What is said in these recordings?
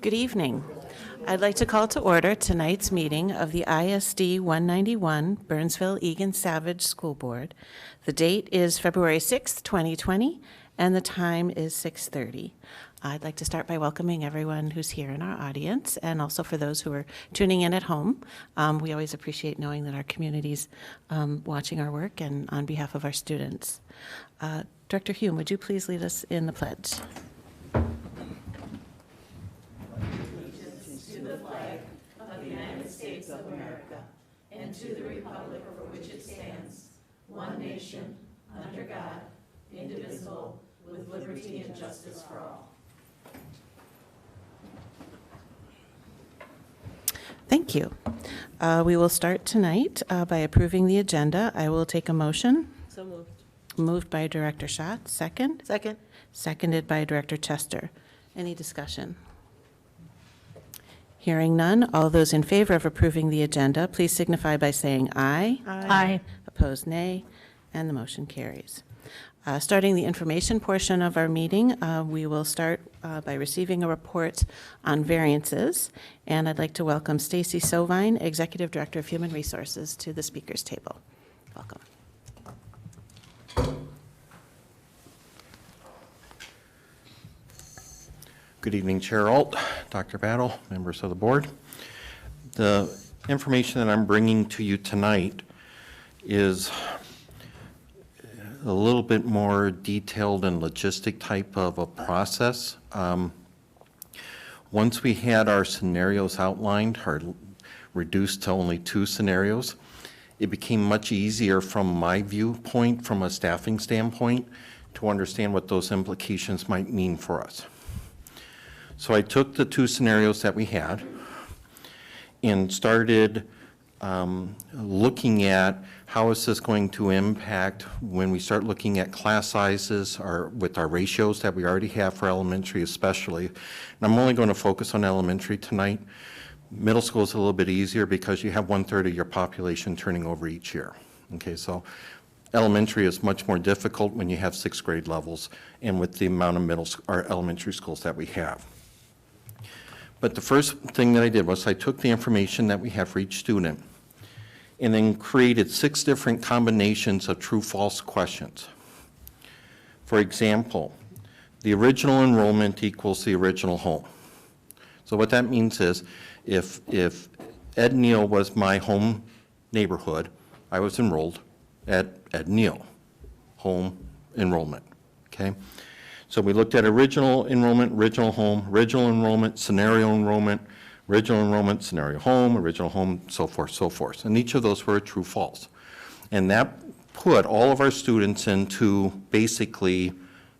Good evening. I'd like to call to order tonight's meeting of the ISD 191 Burnsville-Egan-Savage School Board. The date is February 6th, 2020, and the time is 6:30. I'd like to start by welcoming everyone who's here in our audience, and also for those who are tuning in at home. We always appreciate knowing that our community's watching our work, and on behalf of our students. Director Hume, would you please lead us in the pledge? To the flag of the United States of America and to the republic for which it stands, one nation, under God, indivisible, with liberty and justice for all. Thank you. We will start tonight by approving the agenda. I will take a motion. So moved. Moved by Director Schatz. Second? Second. Seconded by Director Chester. Any discussion? Hearing none, all those in favor of approving the agenda, please signify by saying aye. Aye. Opposed, nay, and the motion carries. Starting the information portion of our meeting, we will start by receiving a report on variances, and I'd like to welcome Stacy Sovine, Executive Director of Human Resources, to the speakers table. Welcome. Good evening, Chair Alt, Dr. Battle, members of the board. The information that I'm bringing to you tonight is a little bit more detailed and logistic type of a process. Once we had our scenarios outlined, or reduced to only 2 scenarios, it became much easier from my viewpoint, from a staffing standpoint, to understand what those implications might mean for us. So I took the 2 scenarios that we had and started looking at how is this going to impact when we start looking at class sizes or with our ratios that we already have for elementary especially. And I'm only going to focus on elementary tonight. Middle school is a little bit easier because you have 1/3 of your population turning over each year. Okay, so elementary is much more difficult when you have 6th grade levels and with the amount of middle or elementary schools that we have. But the first thing that I did was I took the information that we have for each student and then created 6 different combinations of true-false questions. For example, the original enrollment equals the original home. So what that means is if Ed Neal was my home neighborhood, I was enrolled at Ed Neal, home enrollment, okay? So we looked at original enrollment, original home, original enrollment, scenario enrollment, original enrollment, scenario home, original home, so forth, so forth. And each of those were a true false. And that put all of our students into basically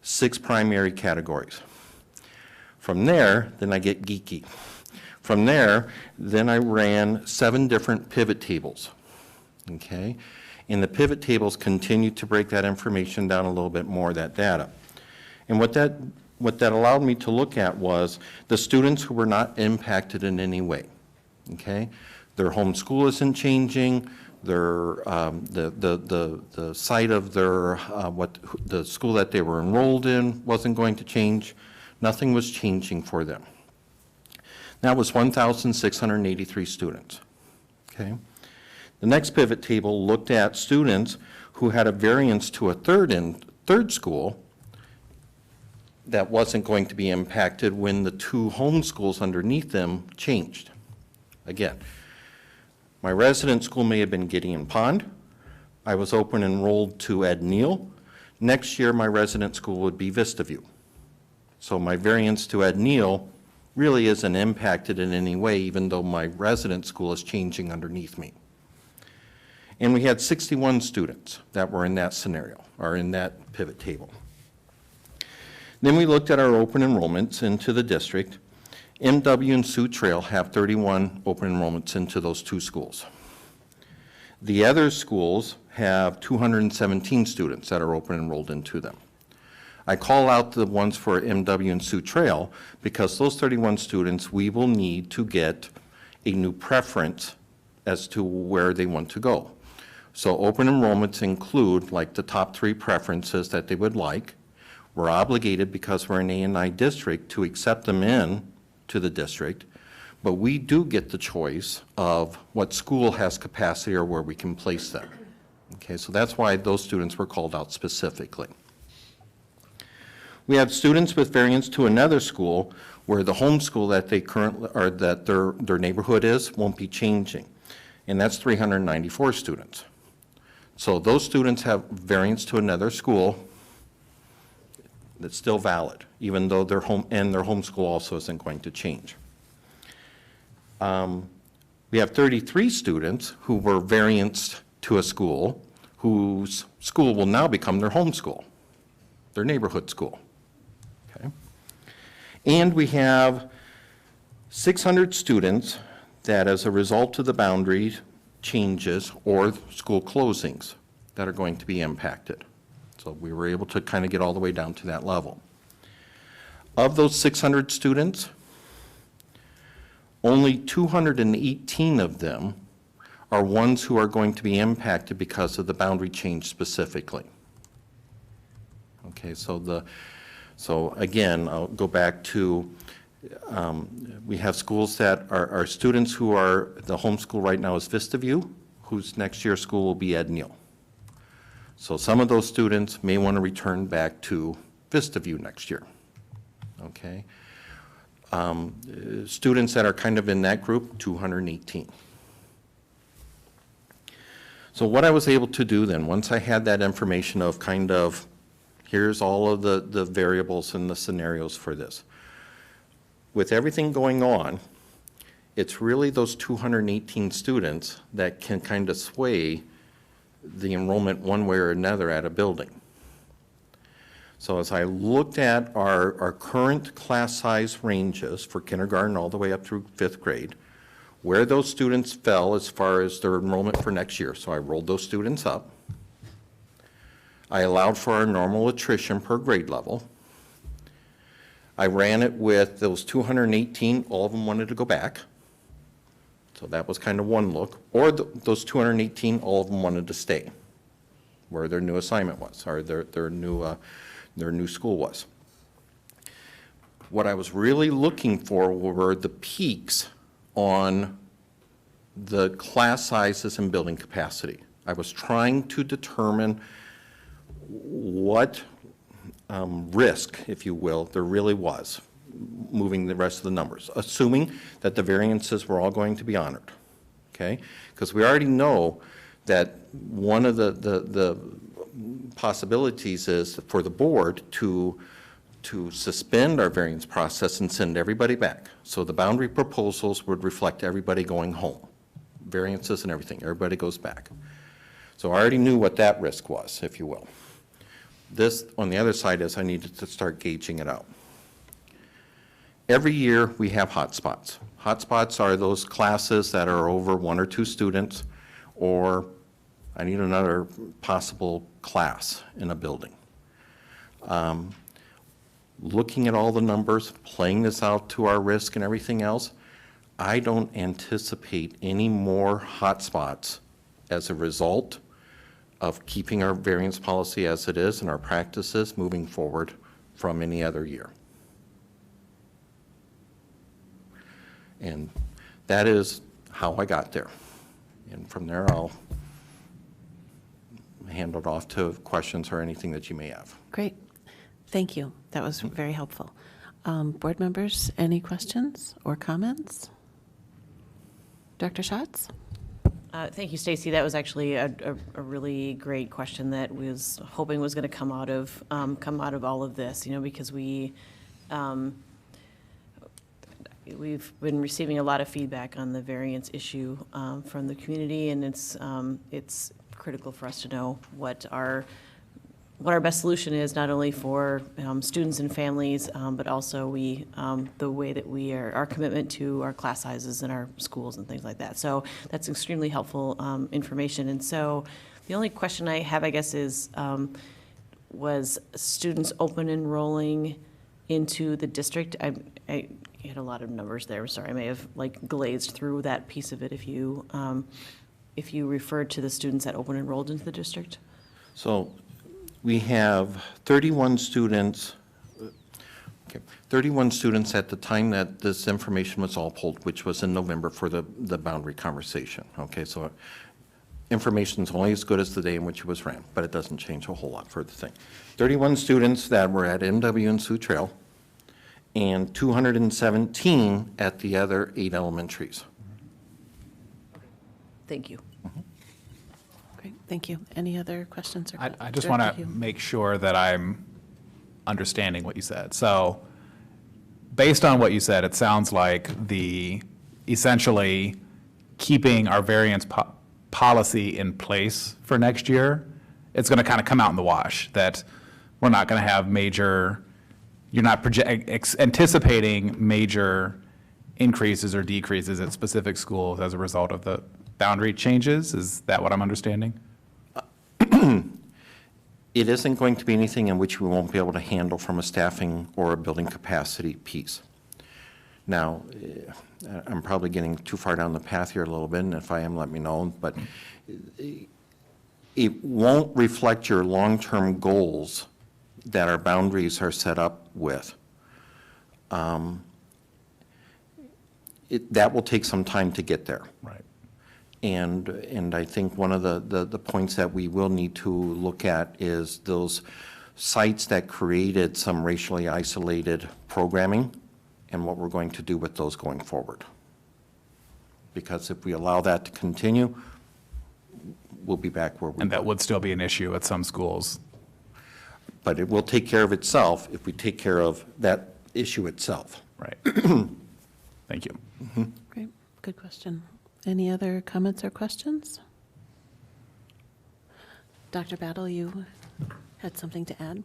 6 primary categories. From there, then I get geeky. From there, then I ran 7 different pivot tables, okay? And the pivot tables continue to break that information down a little bit more, that data. And what that allowed me to look at was the students who were not impacted in any way, okay? Their home school isn't changing, their, the site of their, the school that they were enrolled in wasn't going to change. Nothing was changing for them. That was 1,683 students, okay? The next pivot table looked at students who had a variance to a third school that wasn't going to be impacted when the 2 home schools underneath them changed. Again, my resident school may have been Gideon Pond. I was open enrolled to Ed Neal. Next year, my resident school would be Vista View. So my variance to Ed Neal really isn't impacted in any way, even though my resident school is changing underneath me. And we had 61 students that were in that scenario, or in that pivot table. Then we looked at our open enrollments into the district. MW and Sioux Trail have 31 open enrollments into those 2 schools. The other schools have 217 students that are open enrolled into them. I call out the ones for MW and Sioux Trail because those 31 students, we will need to get a new preference as to where they want to go. So open enrollments include like the top 3 preferences that they would like. We're obligated, because we're an A&I district, to accept them in to the district, but we do get the choice of what school has capacity or where we can place them. Okay, so that's why those students were called out specifically. We have students with variance to another school where the home school that they currently, or that their neighborhood is, won't be changing. And that's 394 students. So those students have variance to another school that's still valid, even though their home school also isn't going to change. We have 33 students who were varianced to a school whose school will now become their home school, their neighborhood school. Okay. And we have 600 students that, as a result of the boundary changes or school closings, that are going to be impacted. So we were able to kind of get all the way down to that level. Of those 600 students, only 218 of them are ones who are going to be impacted because of the boundary change specifically. Okay, so again, I'll go back to, we have schools that are students who are, the homeschool right now is Vista View, whose next year's school will be Ed Neal. So some of those students may want to return back to Vista View next year, okay? Students that are kind of in that group, 218. So what I was able to do then, once I had that information of kind of, here's all of the variables and the scenarios for this. With everything going on, it's really those 218 students that can kind of sway the enrollment one way or another at a building. So as I looked at our current class size ranges for kindergarten all the way up through 5th grade, where those students fell as far as their enrollment for next year. So I rolled those students up. I allowed for our normal attrition per grade level. I ran it with those 218, all of them wanted to go back. So that was kind of one look. Or those 218, all of them wanted to stay where their new assignment was, or their new school was. What I was really looking for were the peaks on the class sizes and building capacity. I was trying to determine what risk, if you will, there really was moving the rest of the numbers, assuming that the variances were all going to be honored, okay? Because we already know that one of the possibilities is for the board to suspend our variance process and send everybody back. So the boundary proposals would reflect everybody going home, variances and everything, everybody goes back. So I already knew what that risk was, if you will. This, on the other side, is I needed to start gauging it out. Every year we have hotspots. Hotspots are those classes that are over 1 or 2 students, or I need another possible class in a building. Looking at all the numbers, playing this out to our risk and everything else, I don't anticipate any more hotspots as a result of keeping our variance policy as it is and our practices moving forward from any other year. And that is how I got there. And from there, I'll hand it off to questions or anything that you may have. Great. Thank you. That was very helpful. Board members, any questions or comments? Dr. Schatz? Thank you, Stacy. That was actually a really great question that was hoping was going to come out of all of this, you know, because we've been receiving a lot of feedback on the variance issue from the community, and it's critical for us to know what our best solution is, not only for students and families, but also the way that our commitment to our class sizes in our schools and things like that. So that's extremely helpful information. And so the only question I have, I guess, is was students open enrolling into the district? I had a lot of numbers there. I'm sorry, I may have glazed through that piece of it. If you referred to the students that open enrolled into the district. So we have 31 students Okay. 31 students at the time that this information was all pulled, which was in November for the boundary conversation. Okay, so information is only as good as the day in which it was ran, but it doesn't change a whole lot for the thing. 31 students that were at MW and Sioux Trail, and 217 at the other 8 elementaries. Thank you. Great, thank you. Any other questions or I just want Director to Hume? make sure that I'm understanding what you said. So based on what you said, it sounds like essentially keeping our variance policy in place for next year, it's going to kind of come out in the wash, that we're not going to have you're not anticipating major increases or decreases at specific schools as a result of the boundary changes? Is that what I'm understanding? It isn't going to be anything in which we won't be able to handle from a staffing or a building capacity piece. Now, I'm probably getting too far down the path here a little bit, and if I am, let me know, but it won't reflect your long-term goals that our boundaries are set up with. That will take some time to get there. Right. And I think one of the points that we will need to look at is those sites that created some racially isolated programming and what we're going to do with those going forward. Because if we allow that to continue, we'll be back where we were. And that would still be an issue at some schools. But it will take care of itself if we take care of that issue itself. Right. Thank you. Great, good question. Any other comments or questions? Dr. Battle, you had something to add?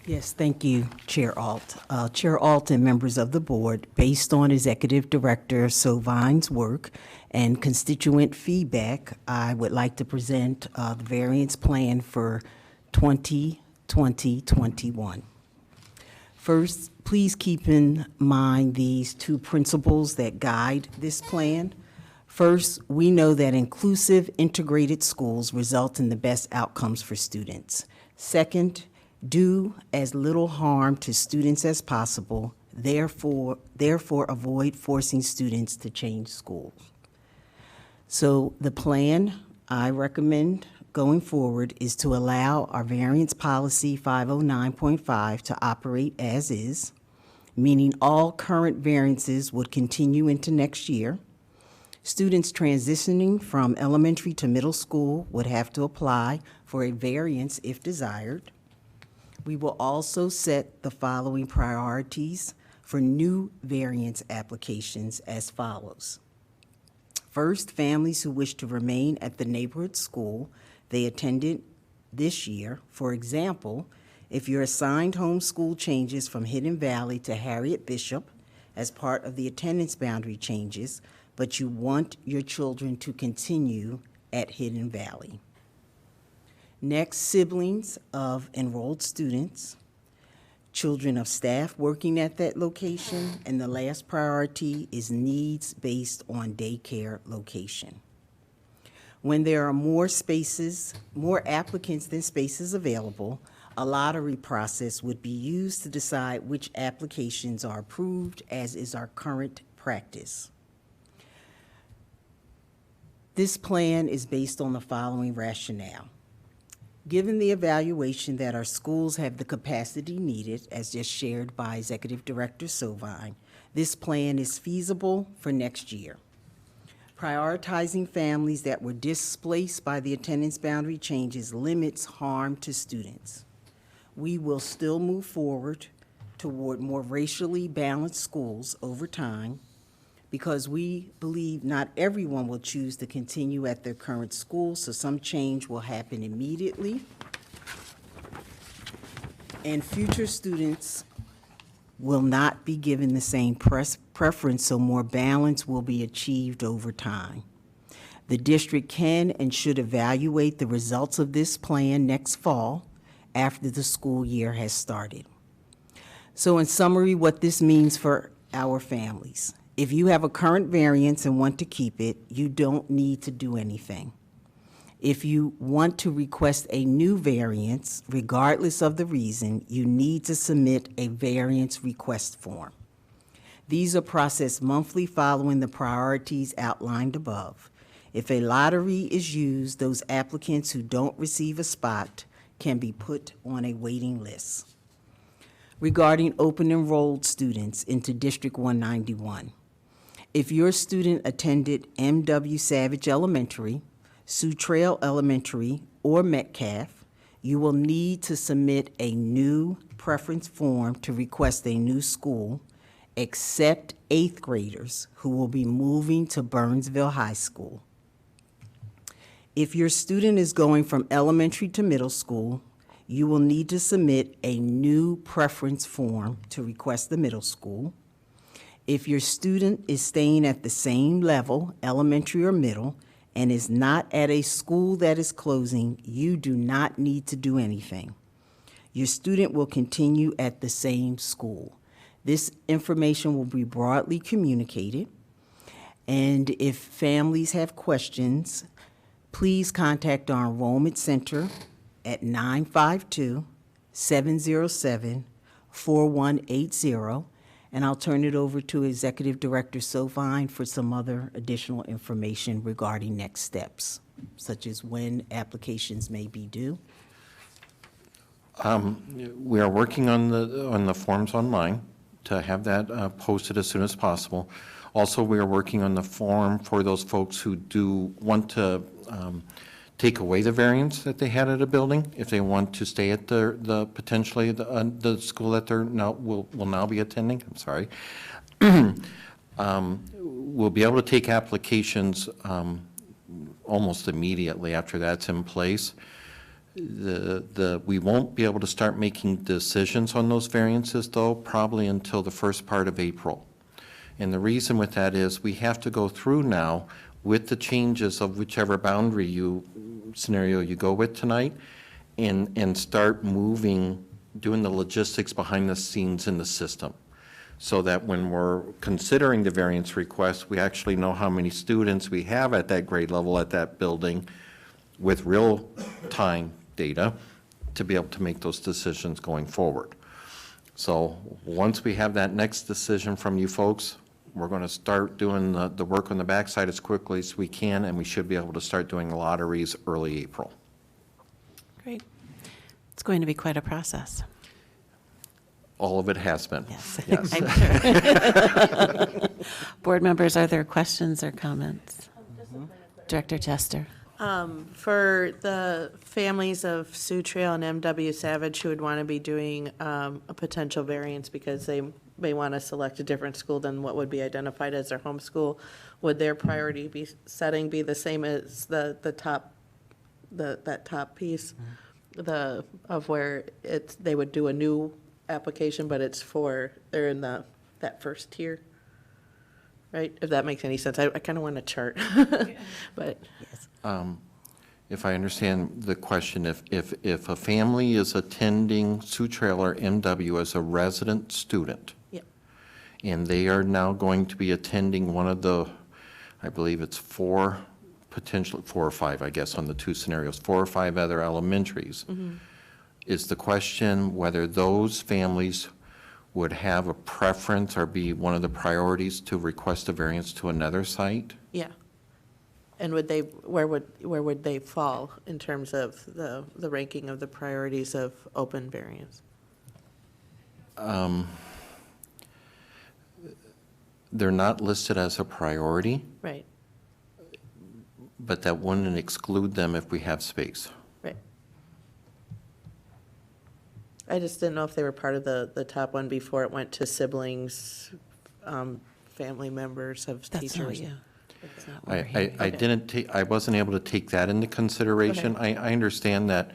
Yes, thank you, Chair Alt. Chair Alt and members of the board, based on Executive Director Sovine's work and constituent feedback, I would like to present the variance plan for 2020-21. First, please keep in mind these 2 principles that guide this plan. First, we know that inclusive, integrated schools result in the best outcomes for students. Second, do as little harm to students as possible, therefore avoid forcing students to change schools. So the plan I recommend going forward is to allow our variance policy 509.5 to operate as is, meaning all current variances would continue into next year. Students transitioning from elementary to middle school would have to apply for a variance if desired. We will also set the following priorities for new variance applications as follows. First, families who wish to remain at the neighborhood school they attended this year. For example, if your assigned homeschool changes from Hidden Valley to Harriet Bishop as part of the attendance boundary changes, but you want your children to continue at Hidden Valley. Next, siblings of enrolled students, children of staff working at that location, and the last priority is needs based on daycare location. When there are more applicants than spaces available, a lottery process would be used to decide which applications are approved, as is our current practice. This plan is based on the following rationale. Given the evaluation that our schools have the capacity needed, as just shared by Executive Director Sovine, this plan is feasible for next year. Prioritizing families that were displaced by the attendance boundary changes limits harm to students. We will still move forward toward more racially balanced schools over time, because we believe not everyone will choose to continue at their current school, so some change will happen immediately. And future students will not be given the same preference, so more balance will be achieved over time. The district can and should evaluate the results of this plan next fall after the school year has started. So in summary, what this means for our families. If you have a current variance and want to keep it, you don't need to do anything. If you want to request a new variance, regardless of the reason, you need to submit a variance request form. These are processed monthly following the priorities outlined above. If a lottery is used, those applicants who don't receive a spot can be put on a waiting list. Regarding open enrolled students into District 191, if your student attended M.W. Savage Elementary, Sioux Trail Elementary, or Metcalf, you will need to submit a new preference form to request a new school, except 8th graders who will be moving to Burnsville High School. If your student is going from elementary to middle school, you will need to submit a new preference form to request the middle school. If your student is staying at the same level, elementary or middle, and is not at a school that is closing, you do not need to do anything. Your student will continue at the same school. This information will be broadly communicated, and if families have questions, please contact our Enrollment Center at 952-707-4180, and I'll turn it over to Executive Director Sovine for some other additional information regarding next steps, such as when applications may be due. We are working on the forms online to have that posted as soon as possible. Also, we are working on the form for those folks who do want to take away the variance that they had at a building, if they want to stay at the potentially the school that they're now will now be attending. I'm sorry. We'll be able to take applications almost immediately after that's in place. We won't be able to start making decisions on those variances, though, probably until the first part of April. And the reason with that is we have to go through now with the changes of whichever boundary scenario you go with tonight, and start moving, doing the logistics behind the scenes in the system, so that when we're considering the variance request, we actually know how many students we have at that grade level at that building with real-time data to be able to make those decisions going forward. So once we have that next decision from you folks, we're going to start doing the work on the backside as quickly as we can, and we should be able to start doing lotteries early April. Great. It's going to be quite a process. All of it has been. Yes. Yes. I'm sure. Board members, are there questions or comments? Director Tester. For the families of Sioux Trail and M.W. Savage who would want to be doing a potential variance because they may want to select a different school than what would be identified as their home school, would their priority setting be the same as that top piece, of where they would do a new application, but they're in that first tier, right? If that makes any sense. I kind of want a chart, but. Yes. If I understand the question, if a family is attending Sioux Trail or MW as a resident student, Yep. and they are now going to be attending one of the, I believe it's potentially 4 or 5, I guess, on the two scenarios, 4 or 5 other elementaries, is the question whether those families would have a preference or be one of the priorities to request a variance to another site? Yeah. And where would they fall in terms of the ranking of the priorities of open variance? They're not listed as a priority, Right, but that wouldn't exclude them if we have space. right. I just didn't know if they were part of the top one before it went to siblings, family members of That's teachers. not you. That's not what we're hearing. I wasn't able to take that into consideration. Okay. I understand that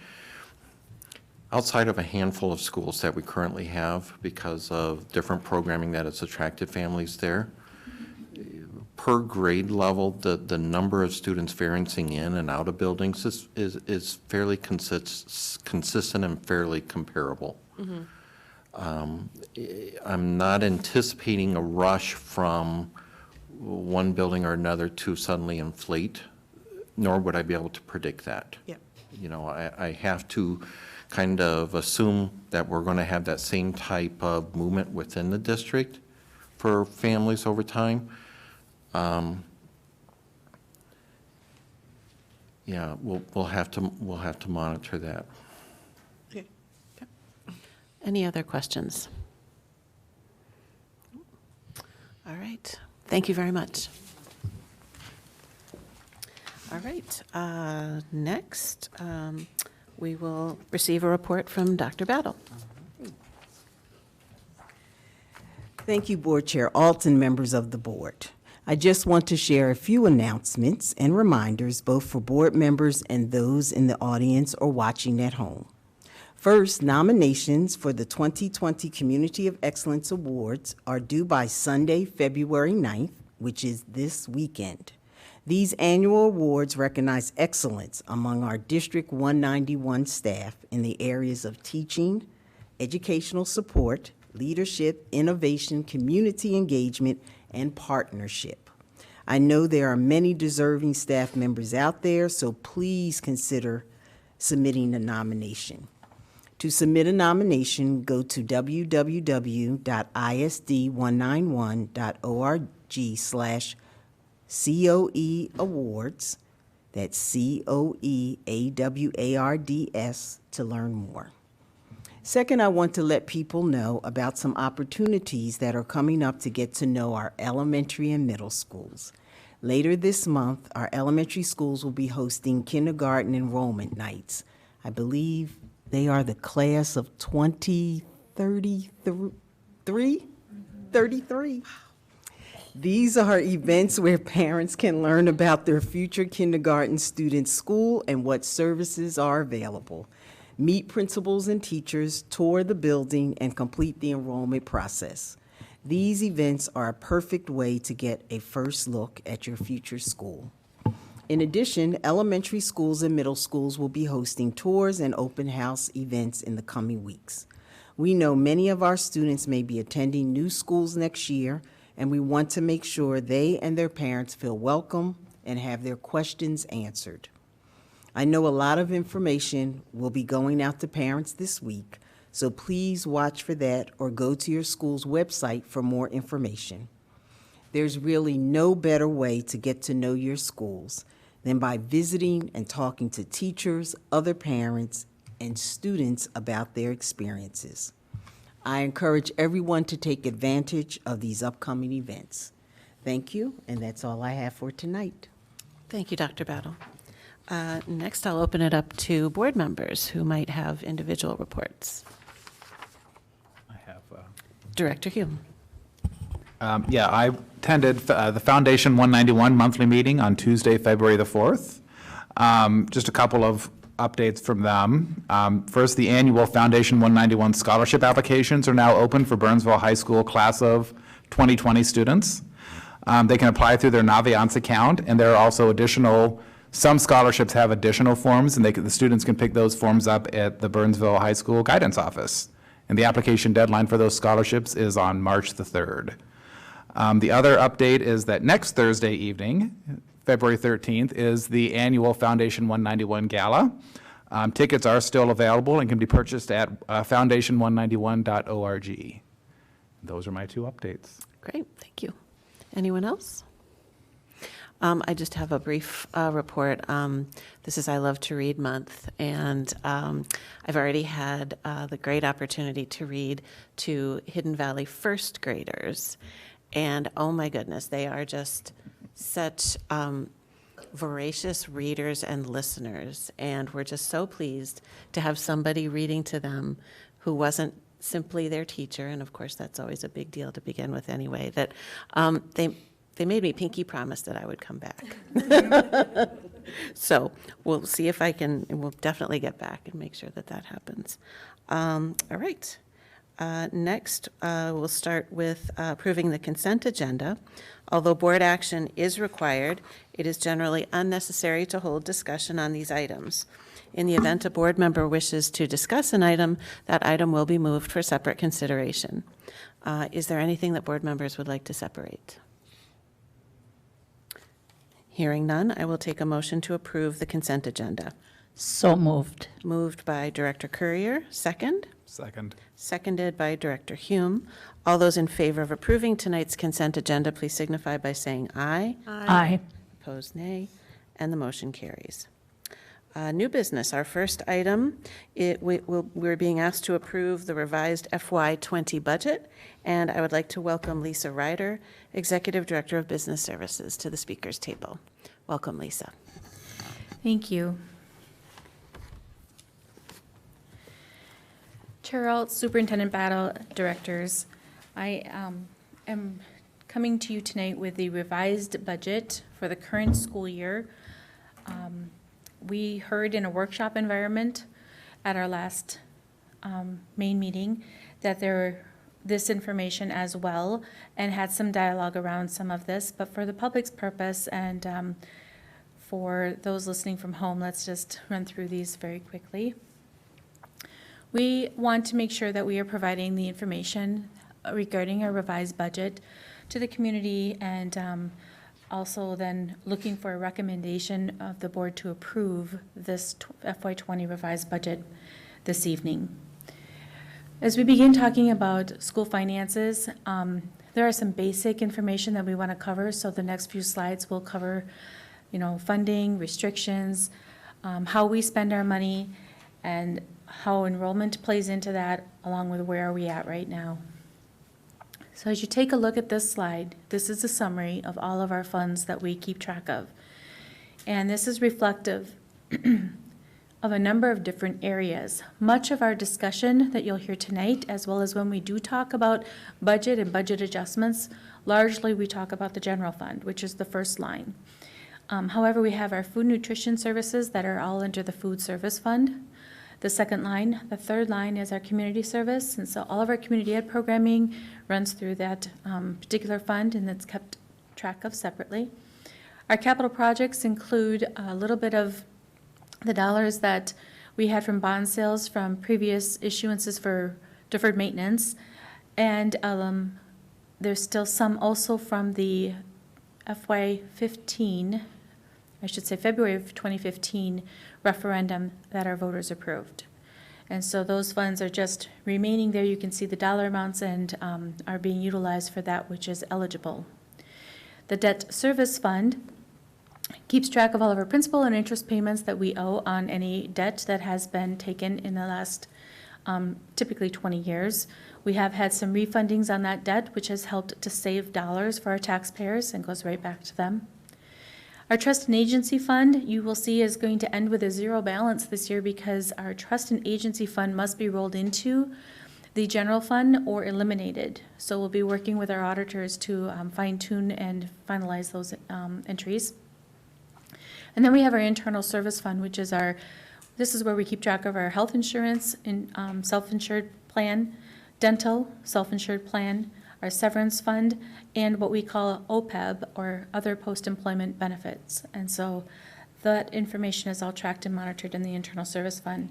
outside of a handful of schools that we currently have, because of different programming that has attracted families there, per grade level, the number of students variancing in and out of buildings is fairly consistent and fairly comparable. I'm not anticipating a rush from one building or another to suddenly inflate nor would I be able to predict that. Yep. You know, I have to kind of assume that we're going to have that same type of movement within the district for families over time. Yeah, we'll have to monitor that. Okay. Any other questions? All right, thank you very much. All right, next, we will receive a report from Dr. Battle. Thank you, Board Chair Alt and members of the board. I just want to share a few announcements and reminders, both for board members and those in the audience or watching at home. First, nominations for the 2020 Community of Excellence Awards are due by Sunday, February 9th, which is this weekend. These annual awards recognize excellence among our District 191 staff in the areas of teaching, educational support, leadership, innovation, community engagement, and partnership. I know there are many deserving staff members out there, so please consider submitting a nomination. To submit a nomination, go to www.isd191.org/COE Awards, that's COEAWARDS, to learn more. Second, I want to let people know about some opportunities that are coming up to get to know our elementary and middle schools. Later this month, our elementary schools will be hosting kindergarten enrollment nights. I believe they are the class of 2033. These are events where parents can learn about their future kindergarten students' school and what services are available. Meet principals and teachers, tour the building, and complete the enrollment process. These events are a perfect way to get a first look at your future school. In addition, elementary schools and middle schools will be hosting tours and open house events in the coming weeks. We know many of our students may be attending new schools next year, and we want to make sure they and their parents feel welcome and have their questions answered. I know a lot of information will be going out to parents this week, so please watch for that or go to your school's website for more information. There's really no better way to get to know your schools than by visiting and talking to teachers, other parents, and students about their experiences. I encourage everyone to take advantage of these upcoming events. Thank you, and that's all I have for tonight. Thank you, Dr. Battle. Next, I'll open it up to board members who might have individual reports. I have. Director Hume. Yeah, I attended the Foundation 191 monthly meeting on Tuesday, February the 4th. Just a couple of updates from them. First, the annual Foundation 191 scholarship applications are now open for Burnsville High School class of 2020 students. They can apply through their Naviance account, and there are also some scholarships have additional forms, and the students can pick those forms up at the Burnsville High School Guidance Office. And the application deadline for those scholarships is on March the 3rd. The other update is that next Thursday evening, February 13th, is the annual Foundation 191 Gala. Tickets are still available and can be purchased at foundation191.org. Those are my two updates. Great, thank you. Anyone else? I just have a brief report. This is I Love to Read Month, and I've already had the great opportunity to read to Hidden Valley first graders, and oh my goodness, they are just such voracious readers and listeners, and we're just so pleased to have somebody reading to them who wasn't simply their teacher, and of course that's always a big deal to begin with anyway, that they made me pinky promise that I would come back. So we'll see if I can, and we'll definitely get back and make sure that that happens. All right. Next, we'll start with approving the consent agenda. Although board action is required, it is generally unnecessary to hold discussion on these items. In the event a board member wishes to discuss an item, that item will be moved for separate consideration. Is there anything that board members would like to separate? Hearing none, I will take a motion to approve the consent agenda. So moved. Moved by Director Courier, second. Second. Seconded by Director Hume. All those in favor of approving tonight's consent agenda, please signify by saying aye. Aye. Opposed, nay, and the motion carries. New business, our first item, we're being asked to approve the revised FY20 budget, and I would like to welcome Lisa Ryder, Executive Director of Business Services, to the speaker's table. Welcome, Lisa. Thank you. Chair Alt, Superintendent Battle, Directors, I am coming to you tonight with the revised budget for the current school year. We heard in a workshop environment at our last main meeting that this information as well, and had some dialogue around some of this, but for the public's purpose and for those listening from home, let's just run through these very quickly. We want to make sure that we are providing the information regarding our revised budget to the community, and also then looking for a recommendation of the board to approve this FY20 revised budget this evening. As we begin talking about school finances, there are some basic information that we want to cover, so the next few slides will cover, funding, restrictions, how we spend our money, and how enrollment plays into that, along with where are we at right now. So as you take a look at this slide, this is a summary of all of our funds that we keep track of. And this is reflective of a number of different areas. Much of our discussion that you'll hear tonight, as well as when we do talk about budget and budget adjustments, largely we talk about the general fund, which is the first line. However, we have our food nutrition services that are all under the food service fund. The second line, the third line is our community service, and so all of our community ed programming runs through that particular fund, and it's kept track of separately. Our capital projects include a little bit of the dollars that we had from bond sales from previous issuances for deferred maintenance, and there's still some also from the FY15, I should say February of 2015 referendum that our voters approved. And so those funds are just remaining there. You can see the dollar amounts and are being utilized for that which is eligible. The debt service fund keeps track of all of our principal and interest payments that we owe on any debt that has been taken in the last typically 20 years. We have had some refundings on that debt, which has helped to save dollars for our taxpayers and goes right back to them. Our trust and agency fund, you will see, is going to end with a zero balance this year because our trust and agency fund must be rolled into the general fund or eliminated. So we'll be working with our auditors to fine-tune and finalize those entries. And then we have our internal service fund, which is this is where we keep track of our health insurance and self-insured plan, dental self-insured plan, our severance fund, and what we call OPEB, or other post-employment benefits. And so that information is all tracked and monitored in the internal service fund.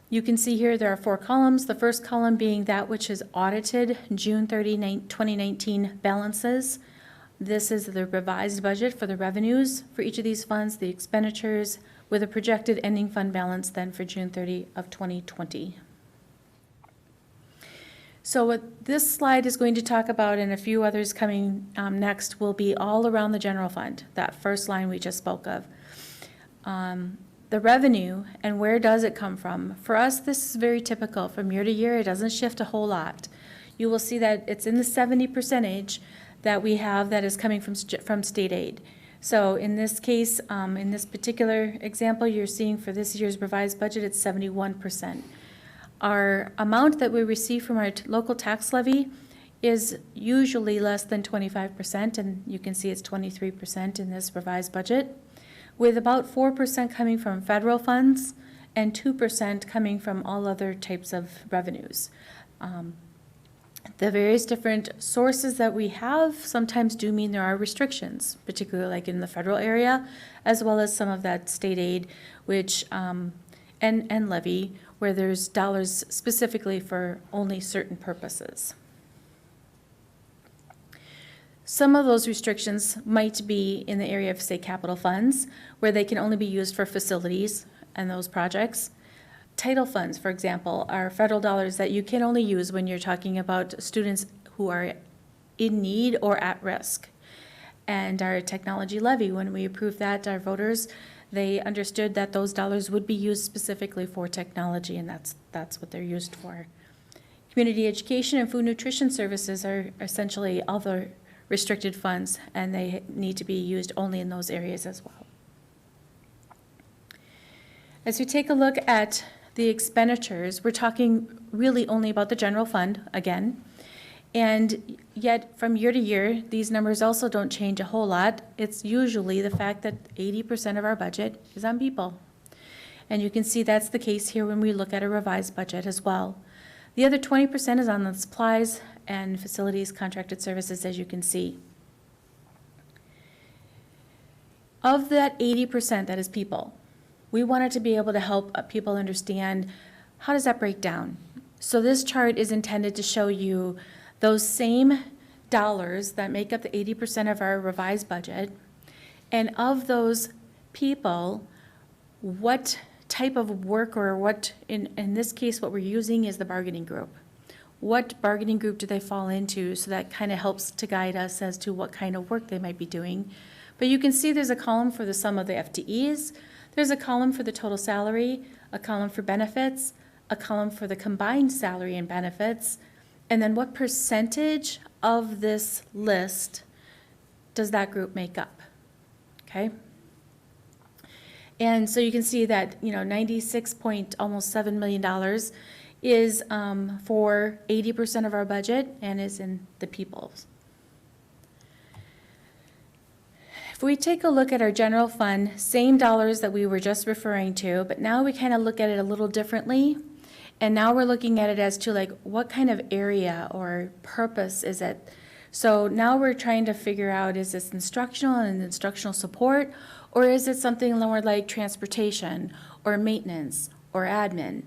You can see here there are 4 columns. The first column being that which is audited June 30, 2019 balances. This is the revised budget for the revenues for each of these funds, the expenditures, with a projected ending fund balance then for June 30 of 2020. So what this slide is going to talk about, and a few others coming next, will be all around the general fund, that first line we just spoke of. The revenue and where does it come from? For us, this is very typical. From year to year, it doesn't shift a whole lot. You will see that it's in the 70% that we have that is coming from state aid. So in this case, in this particular example, you're seeing for this year's revised budget, it's 71%. Our amount that we receive from our local tax levy is usually less than 25%, and you can see it's 23% in this revised budget, with about 4% coming from federal funds and 2% coming from all other types of revenues. The various different sources that we have sometimes do mean there are restrictions, particularly like in the federal area, as well as some of that state aid, which and levy, where there's dollars specifically for only certain purposes. Some of those restrictions might be in the area of, say, capital funds, where they can only be used for facilities and those projects. Title funds, for example, are federal dollars that you can only use when you're talking about students who are in need or at risk. And our technology levy, when we approved that, our voters, they understood that those dollars would be used specifically for technology, and that's what they're used for. Community education and food nutrition services are essentially other restricted funds, and they need to be used only in those areas as well. As we take a look at the expenditures, we're talking really only about the general fund again. And yet, from year to year, these numbers also don't change a whole lot. It's usually the fact that 80% of our budget is on people. And you can see that's the case here when we look at a revised budget as well. The other 20% is on the supplies and facilities, contracted services, as you can see. Of that 80% that is people, we wanted to be able to help people understand how does that break down. So this chart is intended to show you those same dollars that make up the 80% of our revised budget, and of those people, what type of work, or what, in this case, what we're using is the bargaining group. What bargaining group do they fall into? So that kind of helps to guide us as to what kind of work they might be doing. But you can see there's a column for the sum of the FTEs, there's a column for the total salary, a column for benefits, a column for the combined salary and benefits, and then what percentage of this list does that group make up, okay? And so you can see that, you know, almost $7 million is for 80% of our budget and is in the people's. If we take a look at our general fund, same dollars that we were just referring to, but now we kind of look at it a little differently. And now we're looking at it as to, like, what kind of area or purpose is it? So now we're trying to figure out, is this instructional and instructional support, or is it something more like transportation or maintenance or admin?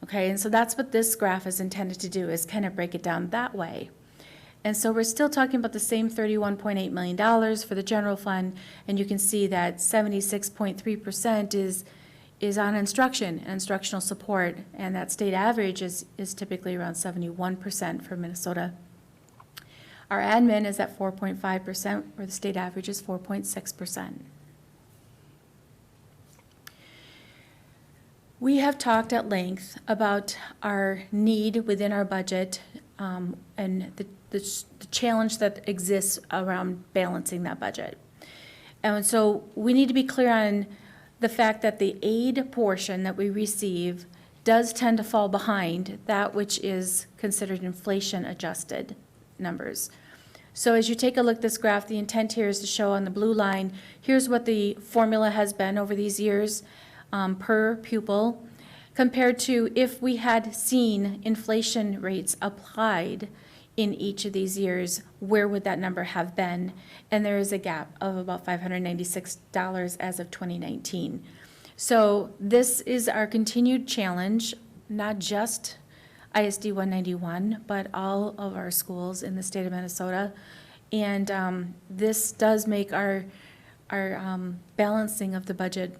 Okay, and so that's what this graph is intended to do, is kind of break it down that way. And so we're still talking about the same $31.8 million for the general fund, and you can see that 76.3% is on instruction and instructional support, and that state average is typically around 71% for Minnesota. Our admin is at 4.5%, where the state average is 4.6%. We have talked at length about our need within our budget and the challenge that exists around balancing that budget. And so we need to be clear on the fact that the aid portion that we receive does tend to fall behind that which is considered inflation-adjusted numbers. So as you take a look at this graph, the intent here is to show on the blue line, here's what the formula has been over these years per pupil, compared to if we had seen inflation rates applied in each of these years, where would that number have been? And there is a gap of about $596 as of 2019. So this is our continued challenge, not just ISD 191, but all of our schools in the state of Minnesota. And this does make our balancing of the budget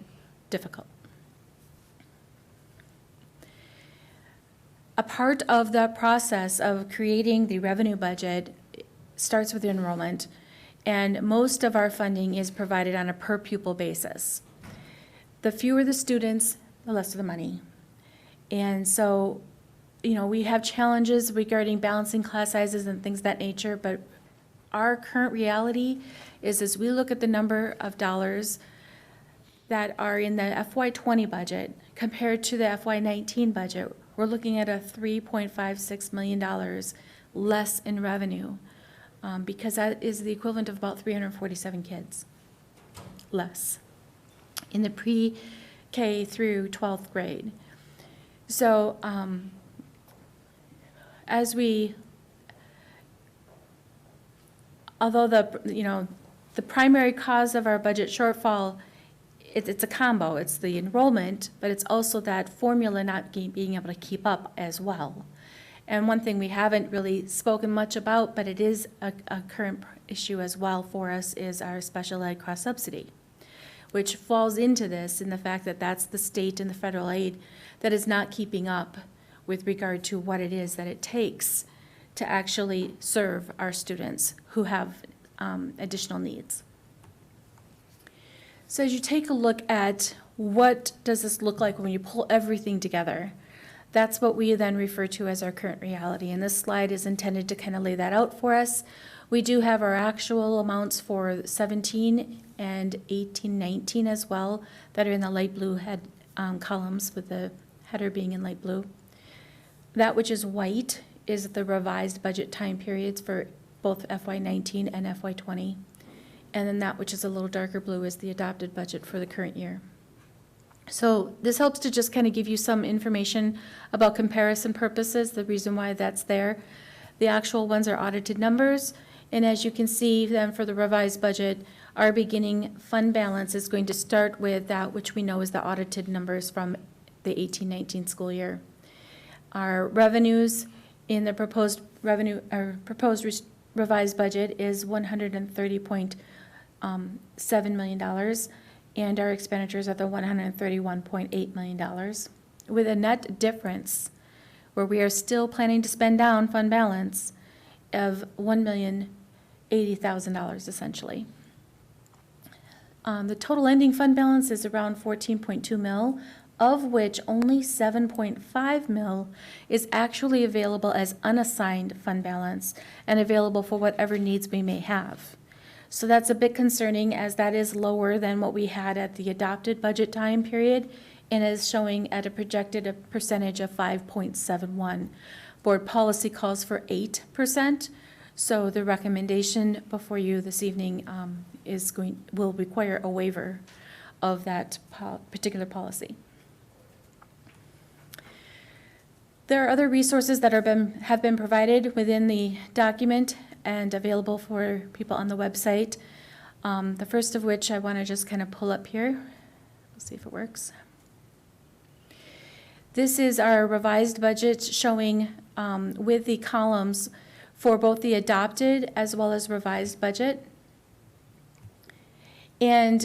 difficult. A part of the process of creating the revenue budget starts with enrollment, and most of our funding is provided on a per pupil basis. The fewer the students, the less of the money. And so, you know, we have challenges regarding balancing class sizes and things of that nature, but our current reality is, as we look at the number of dollars that are in the FY20 budget compared to the FY19 budget, we're looking at a $3.56 million less in revenue, because that is the equivalent of about 347 kids less in the pre-K through 12th grade. So although the primary cause of our budget shortfall, it's a combo. It's the enrollment, but it's also that formula not being able to keep up as well. And one thing we haven't really spoken much about, but it is a current issue as well for us, is our special ed cross subsidy, which falls into this in the fact that that's the state and the federal aid that is not keeping up with regard to what it is that it takes to actually serve our students who have additional needs. So as you take a look at what does this look like when you pull everything together, that's what we then refer to as our current reality. And this slide is intended to kind of lay that out for us. We do have our actual amounts for 17 and 18, 19 as well that are in the light blue head columns, with the header being in light blue. That which is white is the revised budget time periods for both FY19 and FY20. And then that which is a little darker blue is the adopted budget for the current year. So this helps to just kind of give you some information about comparison purposes, the reason why that's there. The actual ones are audited numbers, and as you can see then for the revised budget, our beginning fund balance is going to start with that which we know is the audited numbers from the 18-19 school year. Our revenues in the proposed revised budget is $130.7 million, and our expenditures are the $131.8 million, with a net difference where we are still planning to spend down fund balance of $1,080,000 essentially. The total ending fund balance is around 14.2 mil, of which only 7.5 mil is actually available as unassigned fund balance and available for whatever needs we may have. So that's a bit concerning, as that is lower than what we had at the adopted budget time period and is showing at a projected percentage of 5.71. Board policy calls for 8%, so the recommendation before you this evening will require a waiver of that particular policy. There are other resources that have been provided within the document and available for people on the website. The first of which I want to just kind of pull up here. We'll see if it works. This is our revised budget showing with the columns for both the adopted as well as revised budget. And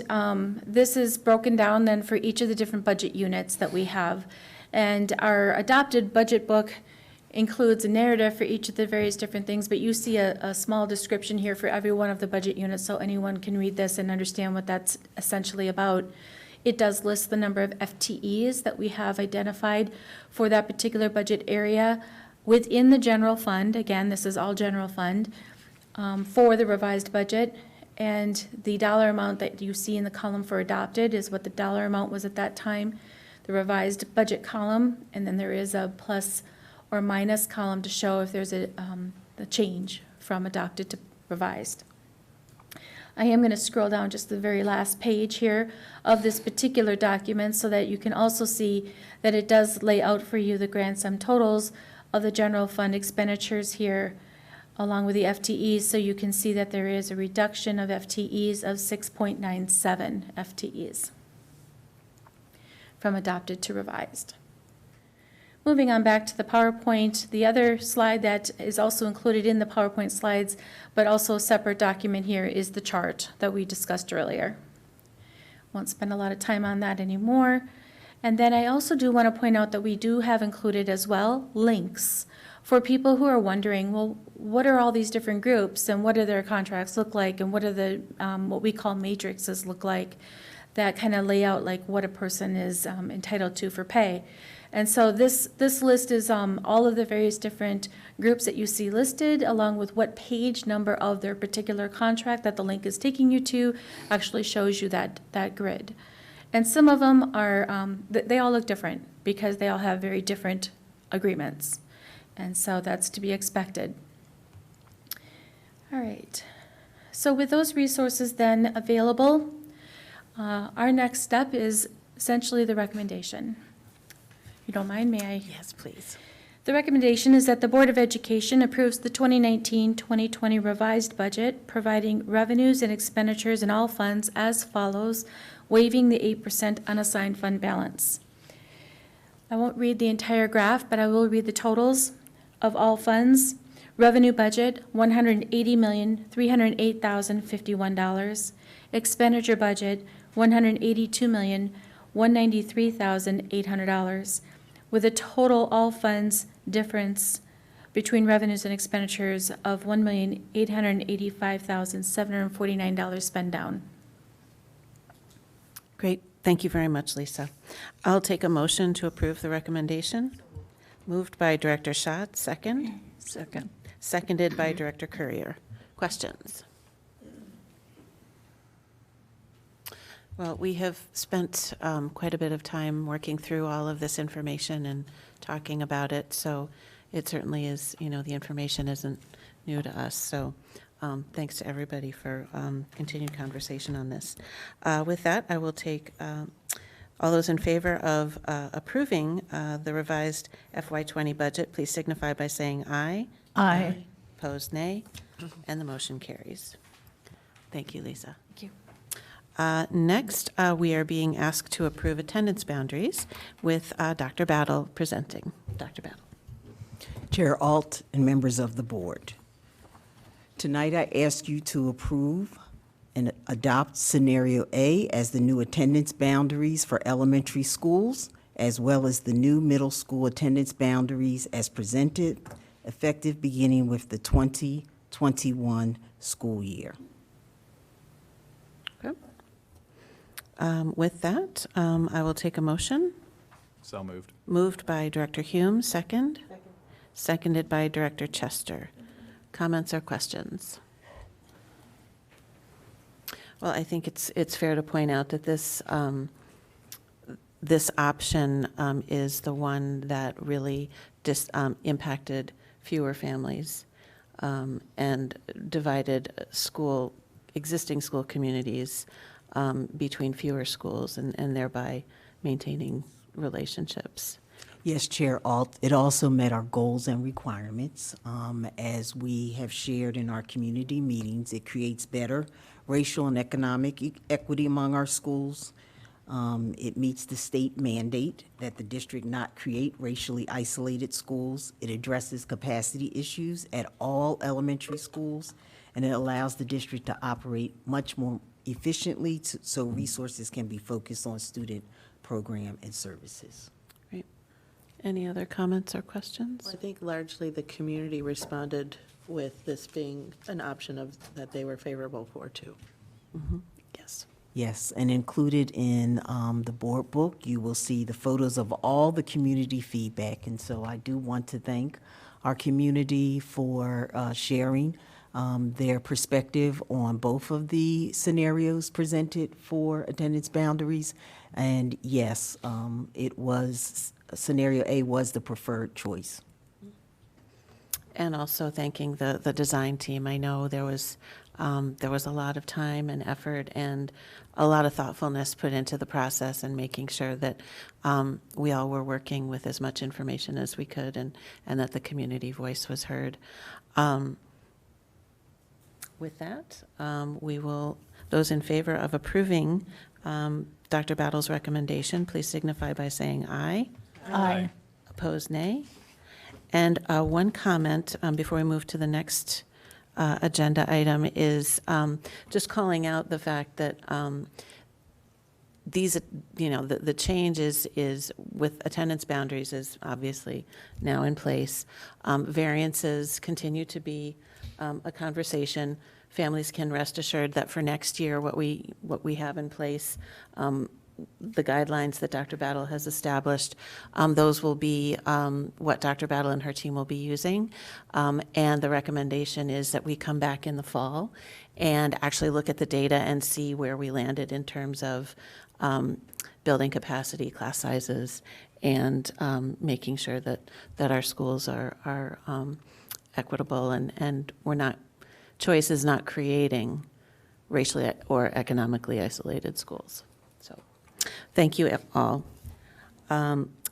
this is broken down then for each of the different budget units that we have. And our adopted budget book includes a narrative for each of the various different things, but you see a small description here for every one of the budget units, so anyone can read this and understand what that's essentially about. It does list the number of FTEs that we have identified for that particular budget area within the general fund. Again, this is all general fund for the revised budget. And the dollar amount that you see in the column for adopted is what the dollar amount was at that time, the revised budget column, and then there is a plus or minus column to show if there's a change from adopted to revised. I am going to scroll down just the very last page here of this particular document so that you can also see that it does lay out for you the grand sum totals of the general fund expenditures here along with the FTEs, so you can see that there is a reduction of FTEs of 6.97 FTEs from adopted to revised. Moving on back to the PowerPoint, the other slide that is also included in the PowerPoint slides, but also a separate document here, is the chart that we discussed earlier. Won't spend a lot of time on that anymore. And then I also do want to point out that we do have included as well links for people who are wondering, well, what are all these different groups and what do their contracts look like and what are the what we call matrices look like that kind of lay out like what a person is entitled to for pay. And so this list is all of the various different groups that you see listed, along with what page number of their particular contract that the link is taking you to actually shows you that grid. And some of them are, they all look different because they all have very different agreements. And so that's to be expected. All right. So with those resources then available, our next step is essentially the recommendation. If you don't mind, may I? Yes, please. The recommendation is that the Board of Education approves the 2019-2020 revised budget, providing revenues and expenditures in all funds as follows, waiving the 8% unassigned fund balance. I won't read the entire graph, but I will read the totals. of all funds. Revenue budget, $180,308,051. Expenditure budget, $182,193,800, with a total all funds difference between revenues and expenditures of $1,885,749 spent down. Great, thank you very much, Lisa. I'll take a motion to approve the recommendation. Moved by Director Schatz, second. Second. Seconded by Director Courier. Questions? Well, we have spent quite a bit of time working through all of this information and talking about it, so it certainly is, the information isn't new to us. So thanks to everybody for continued conversation on this. With that, I will take all those in favor of approving the revised FY20 budget, please signify by saying aye. Aye. Opposed, nay. And the motion carries. Thank you, Lisa. Thank you. Next, we are being asked to approve attendance boundaries with Dr. Battle presenting. Dr. Battle. Chair Alt and members of the board. Tonight, I ask you to approve and adopt Scenario A as the new attendance boundaries for elementary schools, as well as the new middle school attendance boundaries as presented, effective beginning with the 2021 school year. Okay. With that, I will take a motion. So moved. Moved by Director Hume, second. Seconded by Director Chester. Comments or questions? Well, I think it's fair to point out that this option is the one that really impacted fewer families and divided existing school communities between fewer schools and thereby maintaining relationships. Yes, Chair Alt, it also met our goals and requirements. As we have shared in our community meetings, it creates better racial and economic equity among our schools. It meets the state mandate that the district not create racially isolated schools. It addresses capacity issues at all elementary schools, and it allows the district to operate much more efficiently so resources can be focused on student program and services. Great. Any other comments or questions? I think largely the community responded with this being an option that they were favorable for, too. Mm-hmm. Yes. Yes, and included in the board book, you will see the photos of all the community feedback. And so I do want to thank our community for sharing their perspective on both of the scenarios presented for attendance boundaries. And yes, Scenario A was the preferred choice. And also thanking the design team. I know there was a lot of time and effort and a lot of thoughtfulness put into the process and making sure that we all were working with as much information as we could and that the community voice was heard. With that, those in favor of approving Dr. Battle's recommendation, please signify by saying aye. Aye. Opposed, nay. And one comment before we move to the next agenda item is just calling out the fact that these, the change is with attendance boundaries is obviously now in place. Variances continue to be a conversation. Families can rest assured that for next year, what we have in place, the guidelines that Dr. Battle has established, those will be what Dr. Battle and her team will be using. And the recommendation is that we come back in the fall and actually look at the data and see where we landed in terms of building capacity, class sizes, and making sure that our schools are equitable and choice is not creating racially or economically isolated schools. So thank you all.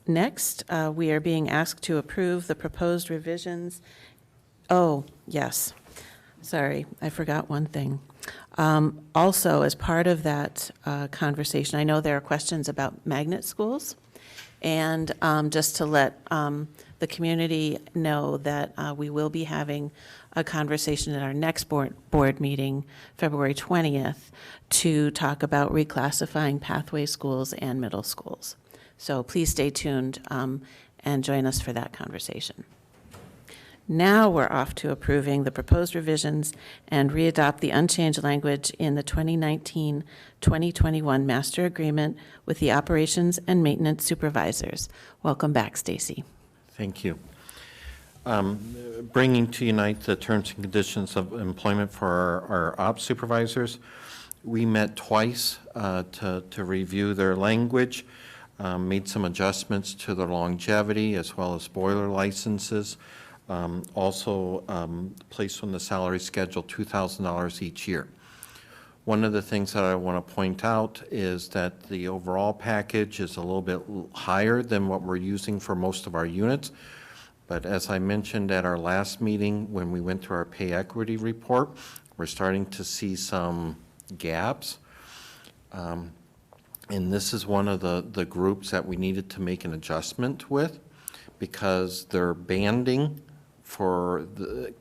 Next, we are being asked to approve the proposed revisions. Oh, yes. Sorry, I forgot one thing. Also, as part of that conversation, I know there are questions about magnet schools. And just to let the the community know that we will be having a conversation at our next board meeting, February 20th, to talk about reclassifying pathway schools and middle schools. So please stay tuned and join us for that conversation. Now we're off to approving the proposed revisions and readopt the unchanged language in the 2019-2021 master agreement with the operations and maintenance supervisors. Welcome back, Stacy. Thank you. Bringing to you tonight the terms and conditions of employment for our ops supervisors. We met twice to review their language, made some adjustments to their longevity as well as boiler licenses. Also placed on the salary schedule $2,000 each year. One of the things that I want to point out is that the overall package is a little bit higher than what we're using for most of our units. But as I mentioned at our last meeting, when we went through our pay equity report, we're starting to see some gaps. And this is one of the groups that we needed to make an adjustment with, because their banding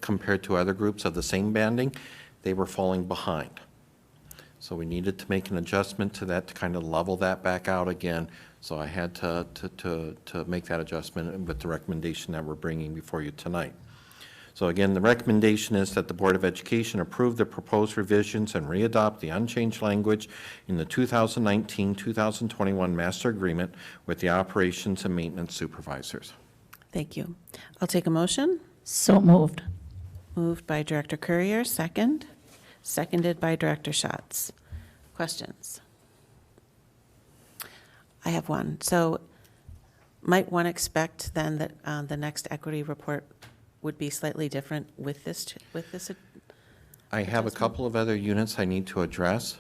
compared to other groups of the same banding, they were falling behind. So we needed to make an adjustment to that to kind of level that back out again. So I had to make that adjustment with the recommendation that we're bringing before you tonight. So again, the recommendation is that the Board of Education approve the proposed revisions and readopt the unchanged language in the 2019-2021 master agreement with the operations and maintenance supervisors. Thank you. I'll take a motion. So moved. Moved by Director Courier, second. Seconded by Director Schatz. Questions? I have one. So might one expect then that the next equity report would be slightly different with this? I have a couple of other units I need to address.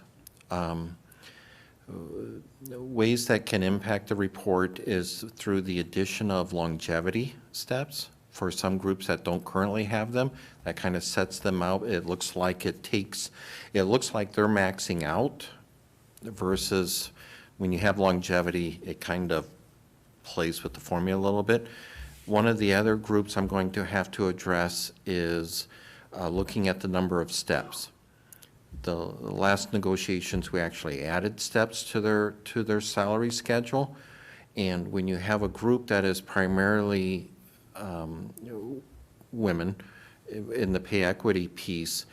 Ways that can impact the report is through the addition of longevity steps for some groups that don't currently have them. That kind of sets them out. It looks like they're maxing out versus when you have longevity, it kind of plays with the formula a little bit. One of the other groups I'm going to have to address is looking at the number of steps. The last negotiations, we actually added steps to their salary schedule. And when you have a group that is primarily women in the pay equity piece,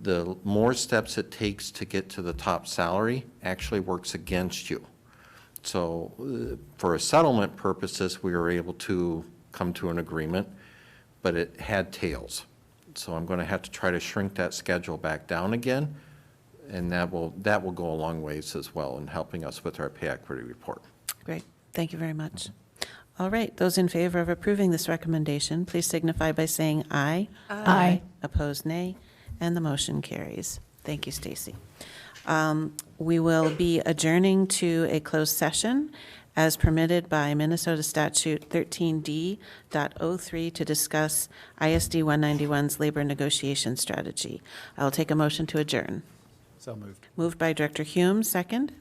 the more steps it takes to get to the top salary actually works against you. So for a settlement purposes, we were able to come to an agreement, but it had tails. So I'm going to have to try to shrink that schedule back down again, and that will go a long ways as well in helping us with our pay equity report. Great. Thank you very much. All right. Those in favor of approving this recommendation, please signify by saying aye. Aye. Opposed, nay. And the motion carries. Thank you, Stacy. We will be adjourning to a closed session as permitted by Minnesota Statute 13D.03 to discuss ISD 191's labor negotiation strategy. I'll take a motion to adjourn. So moved. Moved by Director Hume, second.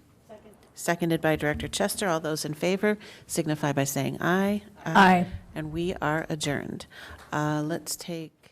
Seconded by Director Chester. All those in favor signify by saying aye. Aye. And we are adjourned. Let's take